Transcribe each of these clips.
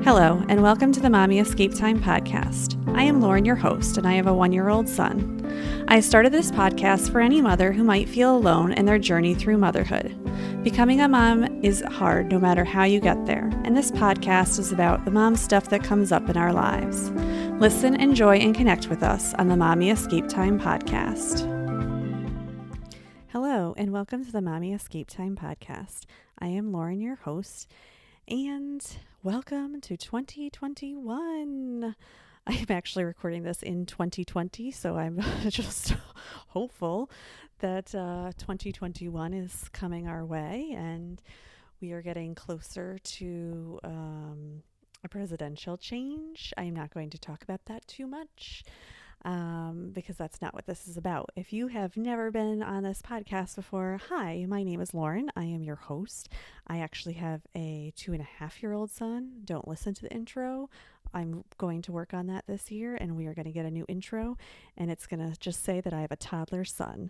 Hello, and welcome to the Mommy Escape Time podcast. I am Lauren, your host, and I have a 1-year-old son. I started this podcast for any mother who might feel alone in their journey through motherhood. Becoming a mom is hard no matter how you get there, and this podcast is about the mom stuff that comes up in our lives. Listen, enjoy, and connect with us on the Mommy Escape Time podcast. Hello, and welcome to the Mommy Escape Time podcast. I am Lauren, your host, and welcome to 2021. I am actually recording this in 2020, so I'm just hopeful that 2021 is coming our way and we are getting closer to a presidential change. I'm not going to talk about that too much because that's not what this is about. If you have never been on this podcast before, hi, my name is Lauren. I am your host. I actually have a 2.5-year-old son. Don't listen to the intro. I'm going to work on that this year, and we are going to get a new intro, and it's going to just say that I have a toddler son.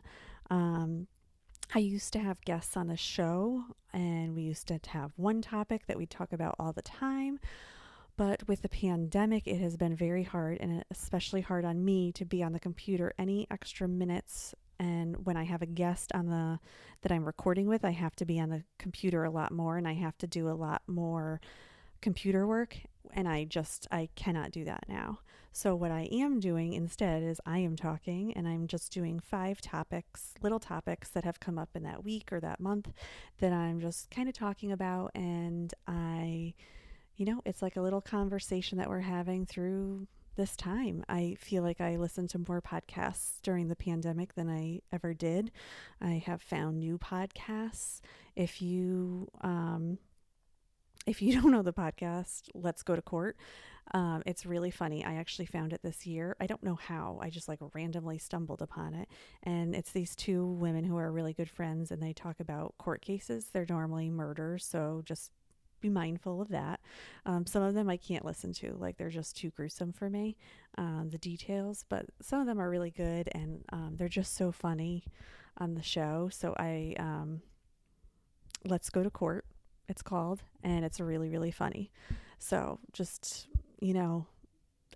I used to have guests on the show, and we used to have one topic that we talk about all the time. But with the pandemic, it has been very hard, and especially hard on me to be on the computer any extra minutes. And when I have a guest that I'm recording with, I have to be on the computer a lot more, and I have to do a lot more computer work. And I cannot do that now. So what I am doing instead is I am talking, and I'm just doing 5 little topics that have come up in that week or that month that I'm just kind of talking about. And it's like a little conversation that we're having through this time. I feel like I listened to more podcasts during the pandemic than I ever did. I have found new podcasts. If you don't know the podcast, Let's Go to Court, it's really funny. I actually found it this year. I don't know how. I just randomly stumbled upon it. And it's these 2 women who are really good friends, and they talk about court cases. They're normally murders, so just be mindful of that. Some of them I can't listen to, they're just too gruesome for me, the details, but some of them are really good, and they're just so funny on the show. So Let's Go to Court, it's called, and it's really, really funny. So just,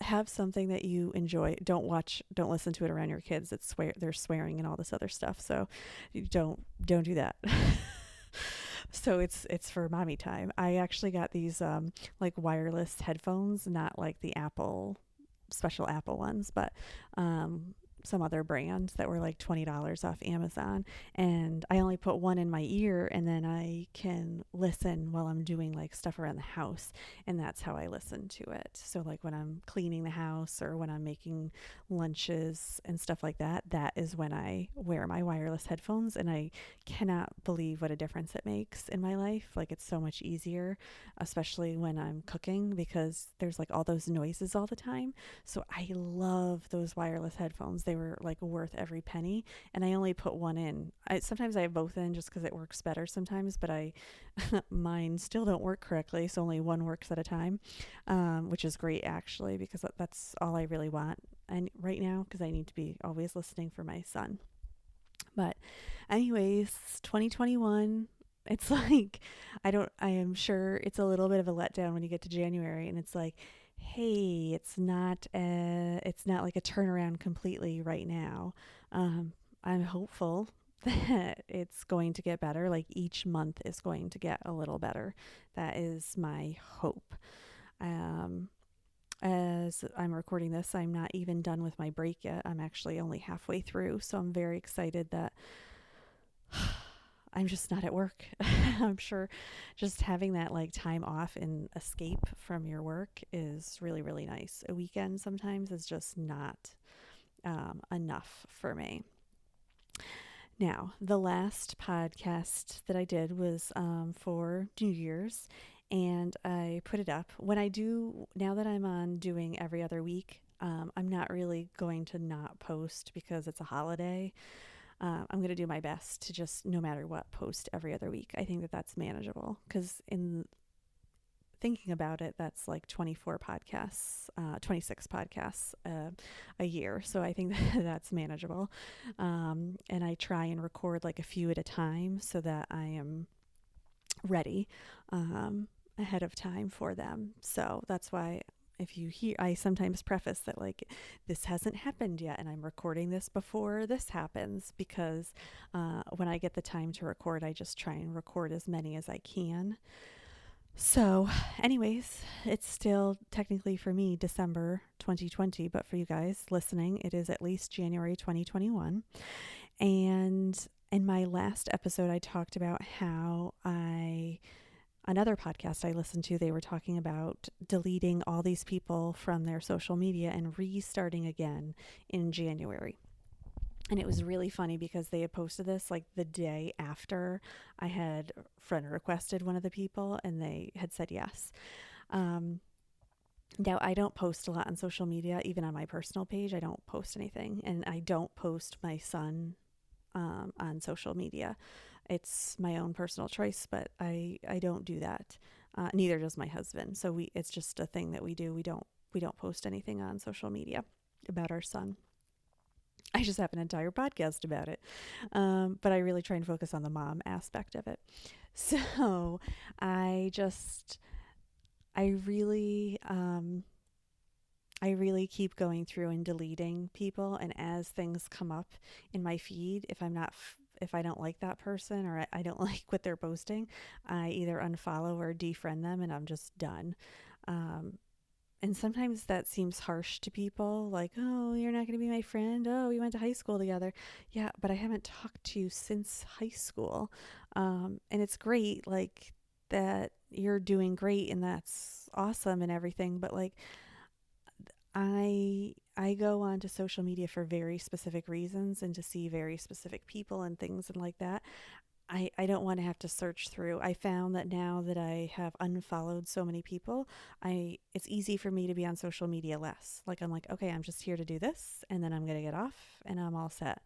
have something that you enjoy. Don't listen to it around your kids. They're swearing and all this other stuff. So you don't do that. So it's for mommy time. I actually got these wireless headphones, not like the special Apple ones, but some other brands that were $20 off Amazon. And I only put one in my ear, and then I can listen while I'm doing stuff around the house. And that's how I listen to it. So when I'm cleaning the house or when I'm making lunches and stuff like that, that is when I wear my wireless headphones. And I cannot believe what a difference it makes in my life. It's so much easier, especially when I'm cooking, because there's all those noises all the time. So I love those wireless headphones. They were worth every penny, and I only put one in. Sometimes I have both in just because it works better sometimes, but mine still don't work correctly, so only one works at a time, which is great actually, because that's all I really want right now, because I need to be always listening for my son. But anyways, 2021, it's I am sure it's a little bit of a letdown when you get to January, and it's hey, it's not like a turnaround completely right now. I'm hopeful that it's going to get better. Each month is going to get a little better. That is my hope. As I'm recording this, I'm not even done with my break yet. I'm actually only halfway through, so I'm very excited that I'm just not at work. I'm sure just having that time off and escape from your work is really, really nice. A weekend sometimes is just not enough for me. Now, the last podcast that I did was for New Year's, and I put it up. Now that I'm on doing every other week, I'm not really going to not post because it's a holiday. I'm going to do my best to just, no matter what, post every other week. I think that that's manageable, because in thinking about it, that's 26 podcasts a year. So I think that's manageable. And I try and record a few at a time so that I am ready. ahead of time for them. So that's why if you hear, I sometimes preface that like this hasn't happened yet and I'm recording this before this happens because when I get the time to record, I just try and record as many as I can. So, anyways, it's still technically for me December 2020, but for you guys listening, it is at least January 2021. And in my last episode, I talked about how another podcast I listened to, they were talking about deleting all these people from their social media and restarting again in January. And it was really funny because they had posted this like the day after I had friend requested one of the people and they had said yes. Now, I don't post a lot on social media, even on my personal page. I don't post anything. And I don't post my son on social media. It's my own personal choice, but I don't do that. Neither does my husband. So it's just a thing that we do. We don't post anything on social media about our son. I just have an entire podcast about it. But I really try and focus on the mom aspect of it. So I just, I really, I really keep going through and deleting people. And as things come up in my feed, if I don't like that person or I don't like what they're posting, I either unfollow or defriend them and I'm just done. And sometimes that seems harsh to people, like, oh, you're not going to be my friend. Oh, we went to high school together. Yeah, but I haven't talked to you since high school. And it's great, like, that you're doing great and that's awesome and everything. But, like, I go onto social media for very specific reasons and to see very specific people and things and like that. I don't want to have to search through. I found that now that I have unfollowed so many people, it's easy for me to be on social media less. Like I'm like, okay, I'm just here to do this and then I'm going to get off and I'm all set.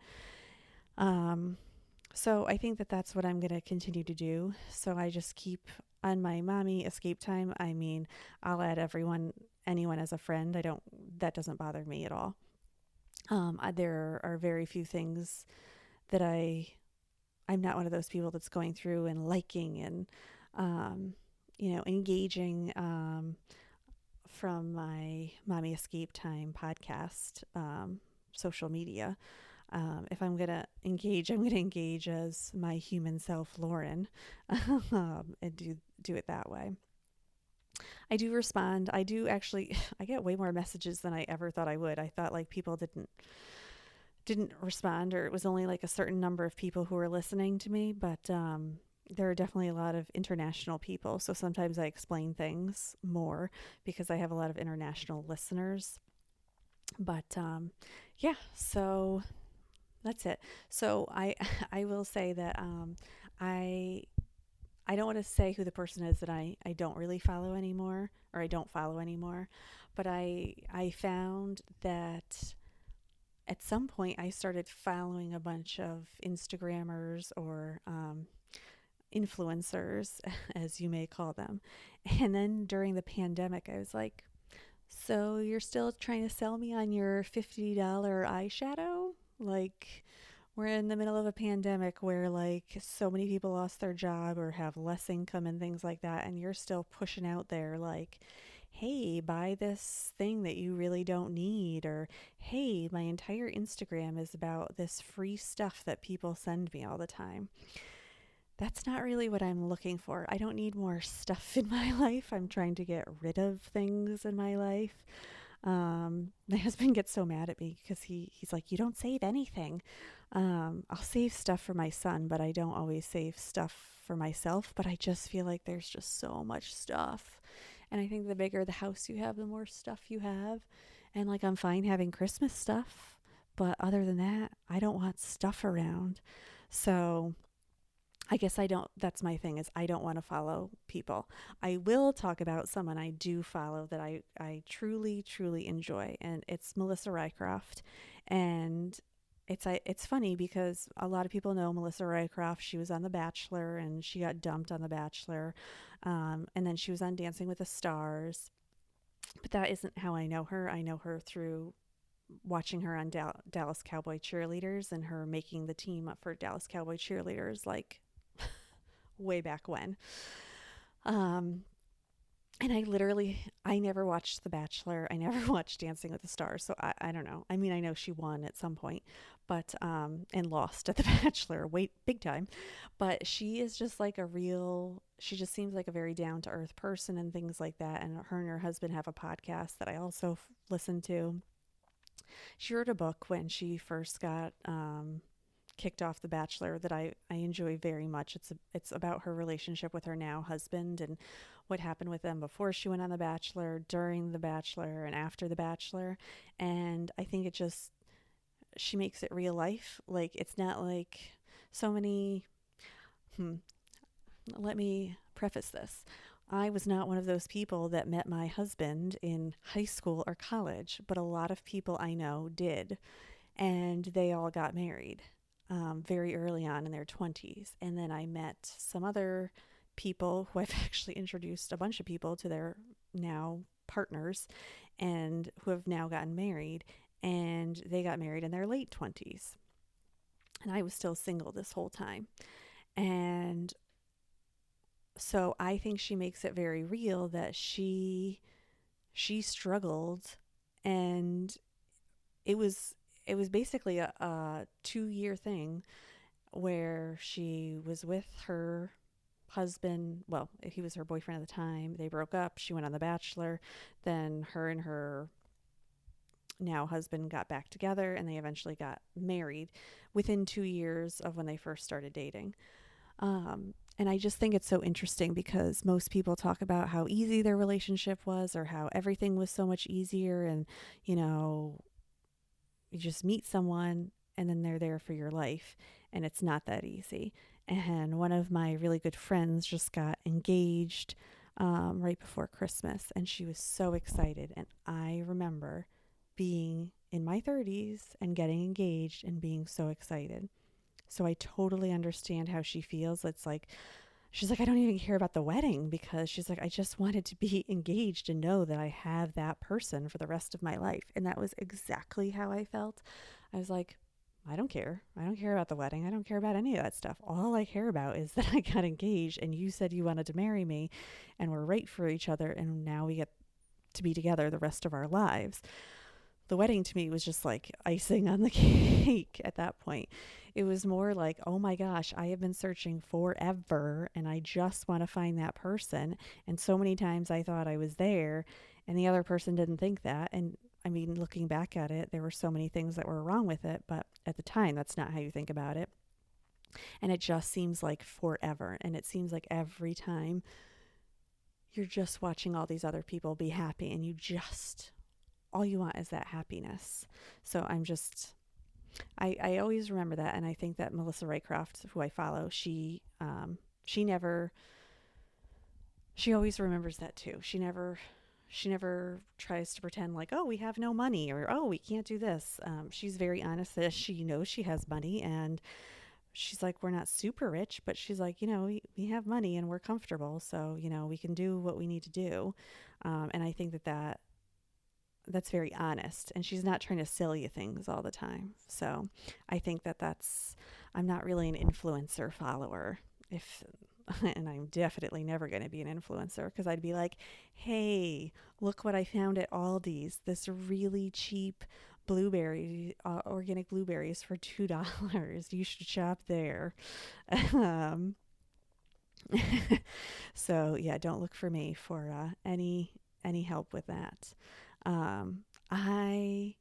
So I think that that's what I'm going to continue to do. So I just keep on my mommy escape time. I mean, I'll add anyone as a friend. That doesn't bother me at all. There are very few things that I'm not one of those people that's going through and liking and, engaging from my Mommy Escape Time podcast, social media. If I'm going to engage, I'm going to engage as my human self, Lauren, and do it that way. I do respond. I do actually, I get way more messages than I ever thought I would. I thought like people didn't respond or it was only like a certain number of people who were listening to me, but there are definitely a lot of international people. So sometimes I explain things more because I have a lot of international listeners. But yeah, so that's it. So I I will say that I I don't want to say who the person is that I don't really follow anymore or I don't follow anymore, but I found that at some point I started following a bunch of Instagrammers or influencers, as you may call them. And then during the pandemic, I was like, so you're still trying to sell me on your $50 eyeshadow? Like, we're in the middle of a pandemic where like so many people lost their job or have less income and things like that, and you're still pushing out there like, hey, buy this thing that you really don't need, or hey, my entire Instagram is about this free stuff that people send me all the time. That's not really what I'm looking for. I don't need more stuff in my life. I'm trying to get rid of things in my life. My husband gets so mad at me because he's like, you don't save anything. I'll save stuff for my son, but I don't always save stuff for myself. But I just feel like there's just so much stuff. And I think the bigger the house you have, the more stuff you have. And like, I'm fine having Christmas stuff. But other than that, I don't want stuff around. So I guess that's my thing is I don't want to follow people. I will talk about someone I do follow that I truly, truly enjoy. And it's Melissa Rycroft. And it's funny because a lot of people know Melissa Rycroft. She was on The Bachelor and she got dumped on The Bachelor. And then she was on Dancing with the Stars. But that isn't how I know her. I know her through watching her on Dallas Cowboy Cheerleaders and her making the team up for Dallas Cowboy Cheerleaders like way back when. Um, And I never watched The Bachelor. I never watched Dancing with the Stars. So I don't know. I mean, I know she won at some point, but, and lost at The Bachelor, wait, big time. But she is just like she just seems like a very down to earth person and things like that. And her husband have a podcast that I also listen to. She wrote a book when she first got, kicked off The Bachelor that I enjoy very much. It's about her relationship with her now husband and what happened with them before she went on The Bachelor, during The Bachelor, and after The Bachelor. And I think she makes it real life. Like, it's not like so many, hmm, let me preface this. I was not one of those people that met my husband in high school or college, but a lot of people I know did. And they all got married, very early on in their 20s. And then I met some other people who I've actually introduced a bunch of people to their now partners and who have now gotten married. And they got married in their late 20s. And I was still single this whole time. And so I think she makes it very real that she struggled, and it was it was basically a 2 year thing where she was with her husband. Well, he was her boyfriend at the time. They broke up. She went on The Bachelor. Then her and her now husband got back together, and they eventually got married within 2 years of when they first started dating. And I just think it's so interesting because most people talk about how easy their relationship was or how everything was so much easier. And, you know, you just meet someone and then they're there for your life. And it's not that easy. And one of my really good friends just got engaged, right before Christmas. And she was so excited. And I remember being in my 30s and getting engaged and being so excited. So I totally understand how she feels. It's like, she's like, I don't even care about the wedding because she's like, I just wanted to be engaged and know that I have that person for the rest of my life. And that was exactly how I felt. I was like, I don't care. I don't care about the wedding. I don't care about any of that stuff. All I care about is that I got engaged and you said you wanted to marry me and we're right for each other. And now we get to be together the rest of our lives. The wedding to me was just like icing on the cake at that point. It was more like, oh my gosh, I have been searching forever and I just want to find that person. And so many times I thought I was there and the other person didn't think that. And I mean, looking back at it, there were so many things that were wrong with it. But at the time, that's not how you think about it. And it just seems like forever. And it seems like every time you're just watching all these other people be happy and all you want is that happiness. So I always remember that. And I think that Melissa Raycroft, who I follow, she never, she always remembers that too. She never tries to pretend like, oh, we have no money or, oh, we can't do this. She's very honest that she knows she has money and she's like, we're not super rich, but she's like, we have money and we're comfortable. So, we can do what we need to do. And I think that's very honest, and she's not trying to sell you things all the time. So I think I'm not really an influencer follower. If And I'm definitely never going to be an influencer because I'd be like, hey, look what I found at Aldi's, this really cheap organic blueberries for $2. You should shop there. um, so yeah, don't look for me for any help with that. Um, I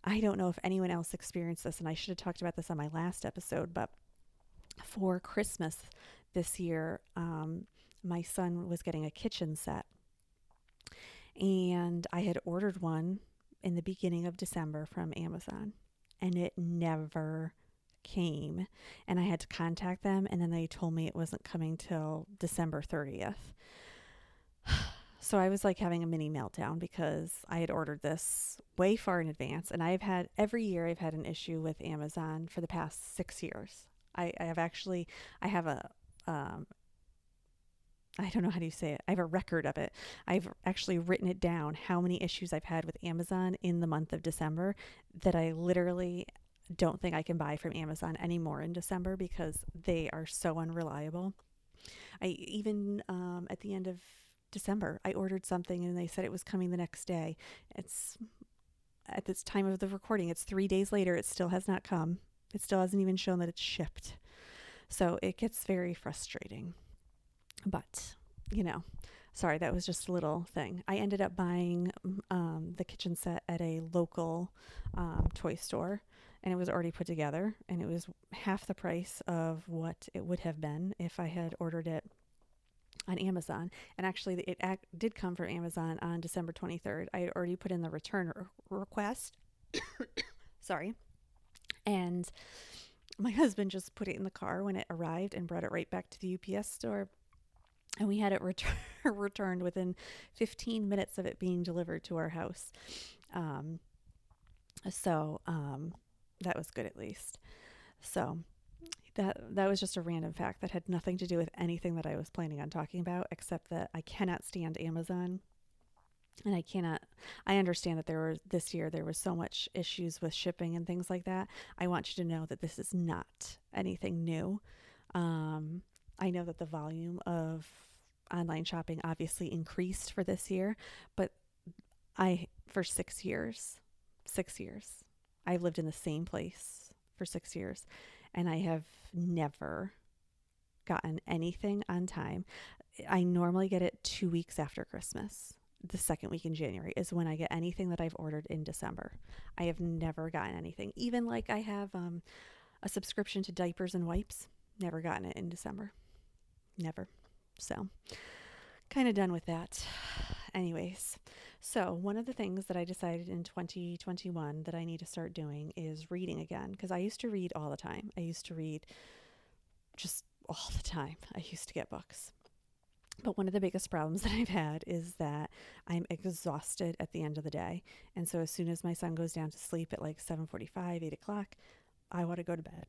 I don't know if anyone else experienced this, and I should have talked about this on my last episode, but for Christmas this year, my son was getting a kitchen set, and I had ordered one in the beginning of December from Amazon, and it never came. And I had to contact them, and then they told me it wasn't coming till December 30th. So I was like having a mini meltdown because I had ordered this way far in advance. And every year I've had an issue with Amazon for the past 6 years. I have um, I don't know how do you say it. I have a record of it. I've actually written it down how many issues I've had with Amazon in the month of December that I literally don't think I can buy from Amazon anymore in December because they are so unreliable. I even at the end of December. I ordered something and they said it was coming the next day. It's at this time of the recording, it's 3 days later. It still has not come. It still hasn't even shown that it's shipped. So it gets very frustrating. But, sorry, that was just a little thing. I ended up buying the kitchen set at a local toy store, and it was already put together, and it was half the price of what it would have been if I had ordered it on Amazon. And actually, it did come from Amazon on December 23rd. I had already put in the return request. Sorry. And my husband just put it in the car when it arrived and brought it right back to the UPS store. And we had it returned within 15 minutes of it being delivered to our house. So that was good, at least. So that was just a random fact that had nothing to do with anything that I was planning on talking about, except that I cannot stand Amazon. And I understand that this year there was so much issues with shipping and things like that. I want you to know that this is not anything new. I know that the volume of online shopping obviously increased for this year, but for 6 years, I've lived in the same place for 6 years, and I have never gotten anything on time. I normally get it 2 weeks after Christmas. The second week in January is when I get anything that I've ordered in December. I have never gotten anything. Even like I have a subscription to diapers and wipes. Never gotten it in December. Never. So kind of done with that. Anyways, so one of the things that I decided in 2021 that I need to start doing is reading again, because I used to read all the time. I used to read just all the time. I used to get books. But one of the biggest problems that I've had is that I'm exhausted at the end of the day. And so as soon as my son goes down to sleep at like 7:45, 8 o'clock, I want to go to bed.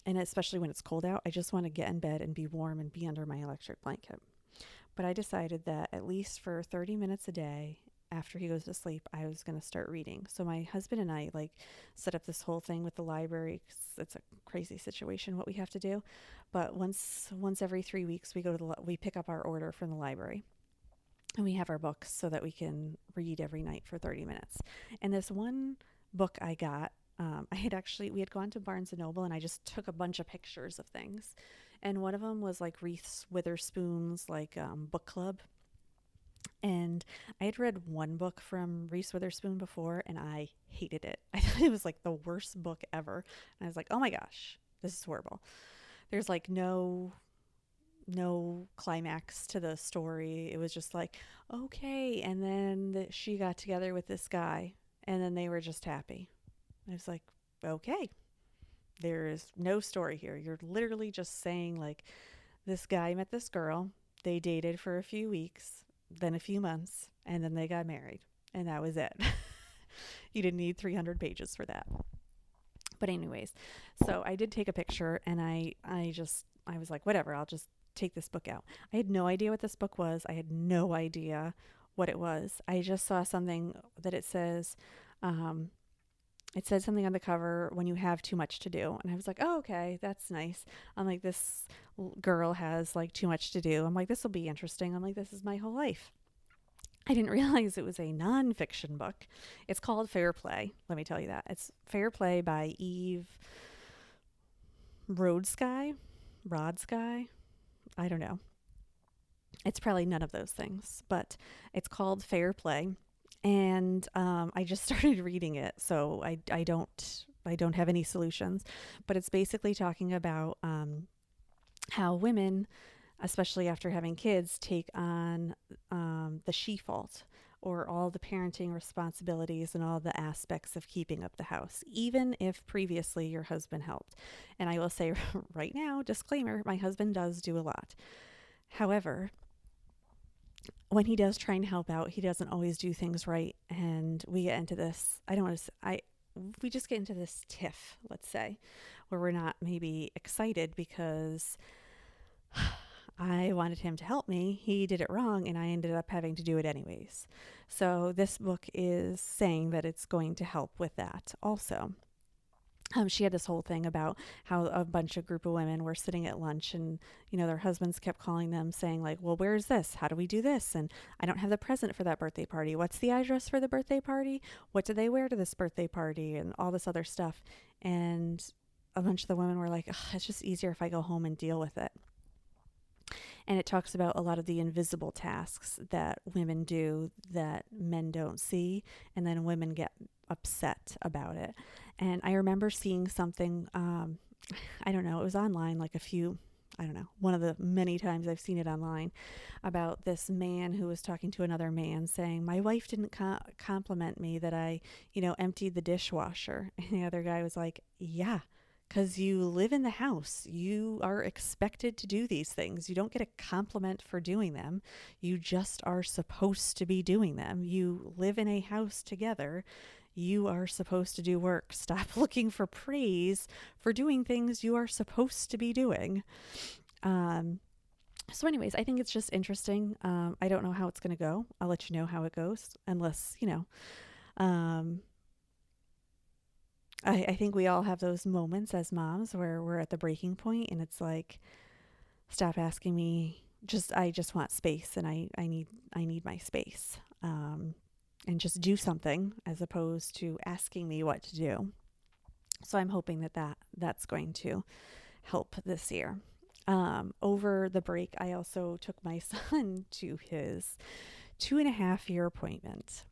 And especially when it's cold out, I just want to get in bed and be warm and be under my electric blanket. But I decided that at least for 30 minutes a day after he goes to sleep, I was going to start reading. So my husband and I set up this whole thing with the library. It's a crazy situation what we have to do. But once every 3 weeks, we pick up our order from the library. And we have our books so that we can read every night for 30 minutes. And this one book I got, we had gone to Barnes & Noble, and I just took a bunch of pictures of things. And one of them was like Reese Witherspoon's book club. And I had read one book from Reese Witherspoon before, and I hated it. I thought it was like the worst book ever. And I was like, oh my gosh, this is horrible. There's like no climax to the story. It was just like, okay. And then she got together with this guy, and then they were just happy. I was like, okay, there is no story here. You're literally just saying like, this guy met this girl, they dated for a few weeks, then a few months, and then they got married, and that was it. You didn't need 300 pages for that. But anyways, so I did take a picture, and I was like, whatever, I'll just take this book out. I had no idea what this book was. I had no idea what it was. I just saw something that it said something on the cover, when you have too much to do. And I was like, oh, okay, that's nice. I'm like, this girl has like too much to do. I'm like, this will be interesting. I'm like, this is my whole life. I didn't realize it was a nonfiction book. It's called Fair Play. Let me tell you that. It's Fair Play by Eve Rodsky. I don't know. It's probably none of those things, but it's called Fair Play. And I just started reading it, so I don't have any solutions. But it's basically talking about how women, especially after having kids, take on the she-fault, or all the parenting responsibilities and all the aspects of keeping up the house, even if previously your husband helped. And I will say right now, disclaimer, my husband does do a lot. However, when he does try and help out, he doesn't always do things right. And we get into this, we just get into this tiff, let's say, where we're not maybe excited because I wanted him to help me. He did it wrong, and I ended up having to do it anyways. So this book is saying that it's going to help with that also. She had this whole thing about how a bunch of group of women were sitting at lunch, and their husbands kept calling them saying like, well, where's this, how do we do this, and I don't have the present for that birthday party, what's the address for the birthday party, what do they wear to this birthday party, and all this other stuff. And a bunch of the women were like, it's just easier if I go home and deal with it. And it talks about a lot of the invisible tasks that women do that men don't see, and then women get upset about it. And I remember seeing something, I don't know, it was online like I don't know, one of the many times I've seen it online, about this man who was talking to another man saying, my wife didn't compliment me that I, emptied the dishwasher. And the other guy was like, yeah, because you live in the house. You are expected to do these things. You don't get a compliment for doing them. You just are supposed to be doing them. You live in a house together. You are supposed to do work. Stop looking for praise for doing things you are supposed to be doing. So anyways, I think it's just interesting. I don't know how it's going to go. I'll let you know how it goes, unless, um, I think we all have those moments as moms where we're at the breaking point and it's like, stop asking me. I just want space, and I need my space. And just do something as opposed to asking me what to do. So I'm hoping that's going to help this year. Over the break, I also took my son to his 2.5-year appointment.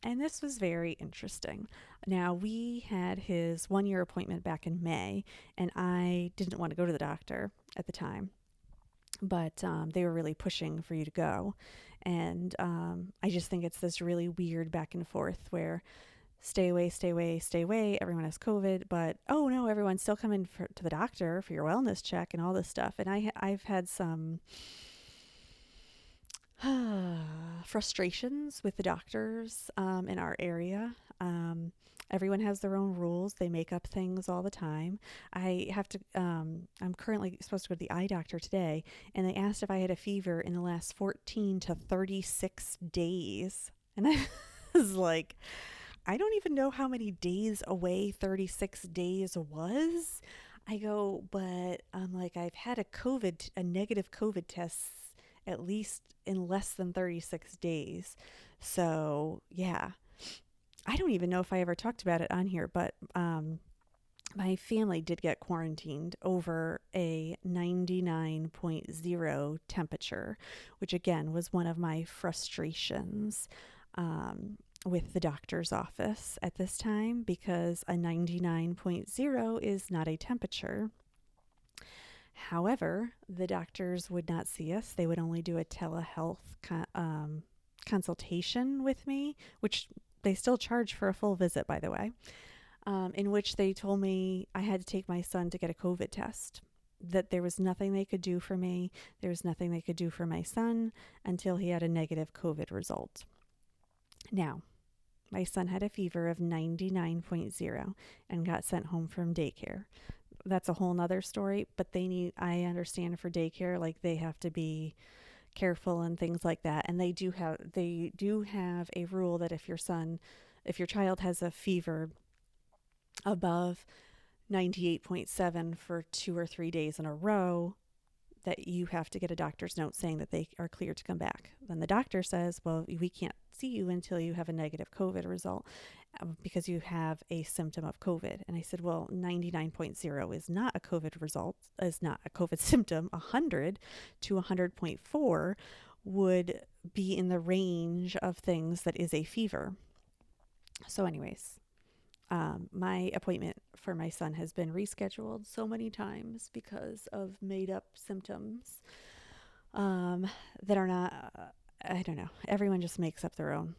And this was very interesting. Now, we had his 1-year appointment back in May, and I didn't want to go to the doctor at the time, but they were really pushing for you to go. And I just think it's this really weird back and forth where stay away, stay away, stay away. Everyone has COVID, but oh no, everyone's still coming to the doctor for your wellness check and all this stuff. And I've had some frustrations with the doctors in our area. Everyone has their own rules. They make up things all the time. I have to, I'm currently supposed to go to the eye doctor today, and they asked if I had a fever in the last 14 to 36 days. And I was like, I don't even know how many days away 36 days was. I go, but I'm like, I've had a negative COVID test at least in less than 36 days. So yeah, I don't even know if I ever talked about it on here, but my family did get quarantined over a 99.0 temperature, which again was one of my frustrations with the doctor's office at this time, because a 99.0 is not a temperature. However, the doctors would not see us. They would only do a telehealth consultation with me, which they still charge for a full visit, by the way, in which they told me I had to take my son to get a COVID test, that there was nothing they could do for me. There was nothing they could do for my son until he had a negative COVID result. Now, my son had a fever of 99.0 and got sent home from daycare. That's a whole nother story, but I understand for daycare, like they have to be careful and things like that. And they do have a rule that if your child has a fever above 98.7 for 2 or 3 days in a row, that you have to get a doctor's note saying that they are cleared to come back. Then the doctor says, well, we can't see you until you have a negative COVID result because you have a symptom of COVID. And I said, well, 99.0 is not a COVID result, is not a COVID symptom. 100 to 100.4 would be in the range of things that is a fever. So anyways, my appointment for my son has been rescheduled so many times because of made up symptoms that are not, I don't know. Everyone just makes up their own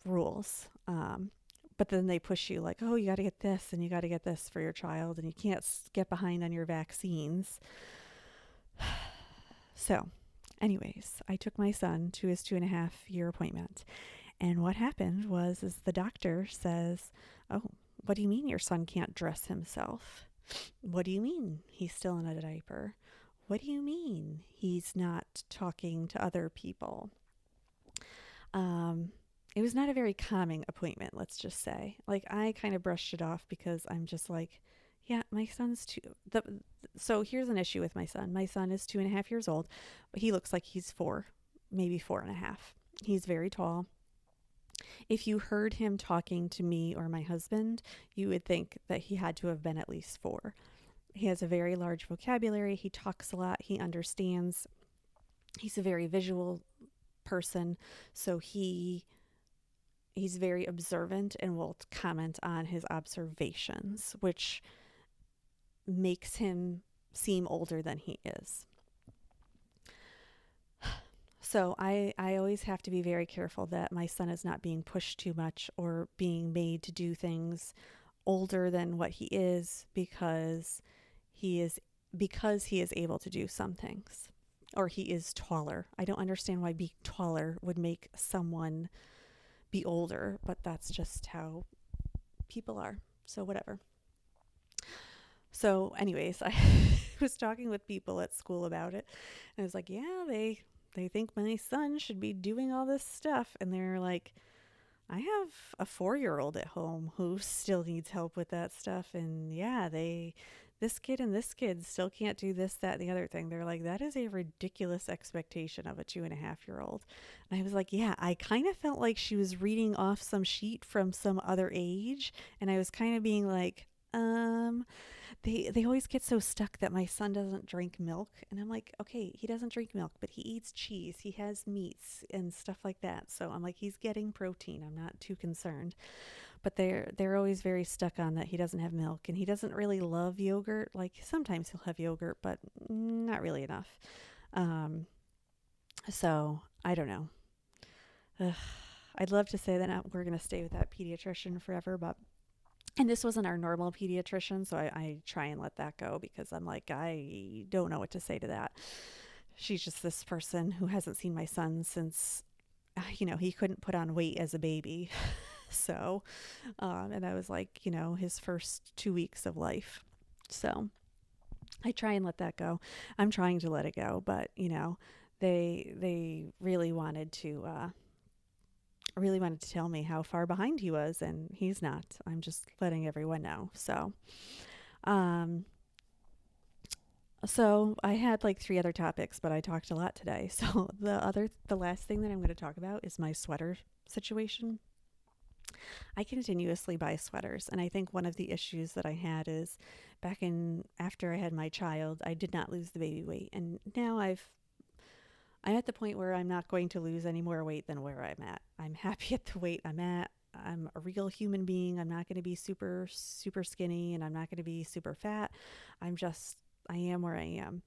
rules. But then they push you like, oh, you got to get this and you got to get this for your child, and you can't get behind on your vaccines. So anyways, I took my son to his 2.5-year appointment. And what happened is the doctor says, oh, what do you mean your son can't dress himself? What do you mean he's still in a diaper? What do you mean he's not talking to other people? It it was not a very calming appointment, let's just say. Like, I kind of brushed it off because I'm just like, yeah, my son's so here's an issue with my son. My son is 2.5 years old, but he looks like he's 4, maybe 4.5. He's very tall. If you heard him talking to me or my husband, you would think that he had to have been at least 4. He has a very large vocabulary. He talks a lot. He understands. He's a very visual person, so he's very observant and will comment on his observations, which makes him seem older than he is. So I always have to be very careful that my son is not being pushed too much or being made to do things older than what he is because he is able to do some things, or he is taller. I don't understand why being taller would make someone be older, but that's just how people are. So whatever. So anyways, I was talking with people at school about it, and I was like, yeah, they think my son should be doing all this stuff, and they're like, I have a 4-year-old at home who still needs help with that stuff, and yeah, this kid and this kid still can't do this, that, and the other thing. They're like, that is a ridiculous expectation of a 2.5-year-old. And I was like, yeah, I kind of felt like she was reading off some sheet from some other age, and I was kind of being like, they always get so stuck that my son doesn't drink milk, and I'm like, okay, he doesn't drink milk, but he eats cheese, he has meats and stuff like that. So I'm like, he's getting protein. I'm not too concerned. But they're always very stuck on that he doesn't have milk, and he doesn't really love yogurt. Like, sometimes he'll have yogurt, but not really enough. So I don't know. Ugh, I'd love to say that we're going to stay with that pediatrician forever, and this wasn't our normal pediatrician, so I try and let that go because I'm like, I don't know what to say to that. She's just this person who hasn't seen my son since, he couldn't put on weight as a baby. So, and I was like, his first 2 weeks of life. So I try and let that go. I'm trying to let it go, but, they really wanted to tell me how far behind he was, and he's not. I'm just letting everyone know. So I had like 3 other topics, but I talked a lot today. So the last thing that I'm going to talk about is my sweater situation. I continuously buy sweaters, and I think one of the issues that I had is after I had my child, I did not lose the baby weight, and now I'm at the point where I'm not going to lose any more weight than where I'm at. I'm happy at the weight I'm at. I'm a real human being. I'm not going to be super, super skinny, and I'm not going to be super fat. I am where I am.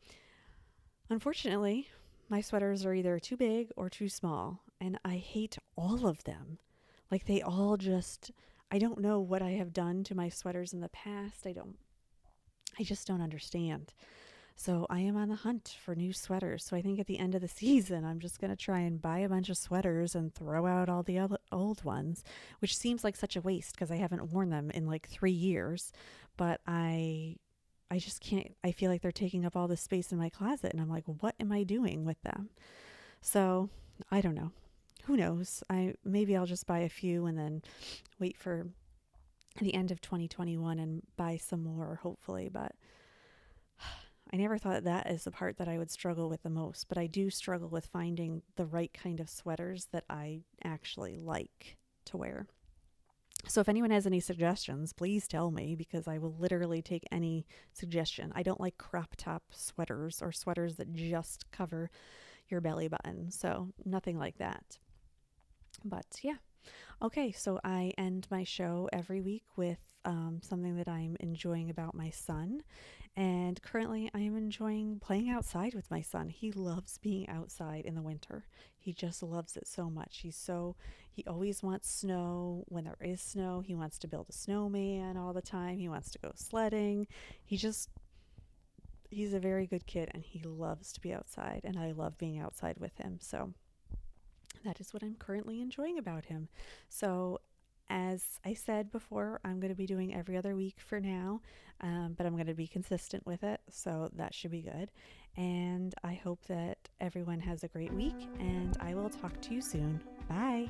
Unfortunately, my sweaters are either too big or too small, and I hate all of them. Like, I don't know what I have done to my sweaters in the past. I just don't understand. So I am on the hunt for new sweaters. So I think at the end of the season, I'm just going to try and buy a bunch of sweaters and throw out all the old ones, which seems like such a waste because I haven't worn them in like 3 years. But I just can't. I feel like they're taking up all the space in my closet, and I'm like, what am I doing with them? So I don't know. Who knows? Maybe I'll just buy a few and then wait for the end of 2021 and buy some more, hopefully. But I never thought that is the part that I would struggle with the most, but I do struggle with finding the right kind of sweaters that I actually like to wear. So if anyone has any suggestions, please tell me, because I will literally take any suggestion. I don't like crop top sweaters or sweaters that just cover your belly button. So nothing like that. But yeah. Okay, so I end my show every week with something that I'm enjoying about my son. And currently I am enjoying playing outside with my son. He loves being outside in the winter. He just loves it so much. He always wants snow. When there is snow, he wants to build a snowman all the time. He wants to go sledding. He's a very good kid, and he loves to be outside, and I love being outside with him. So that is what I'm currently enjoying about him. So as I said before, I'm going to be doing every other week for now, but I'm going to be consistent with it, so that should be good. And I hope that everyone has a great week, and I will talk to you soon. Bye.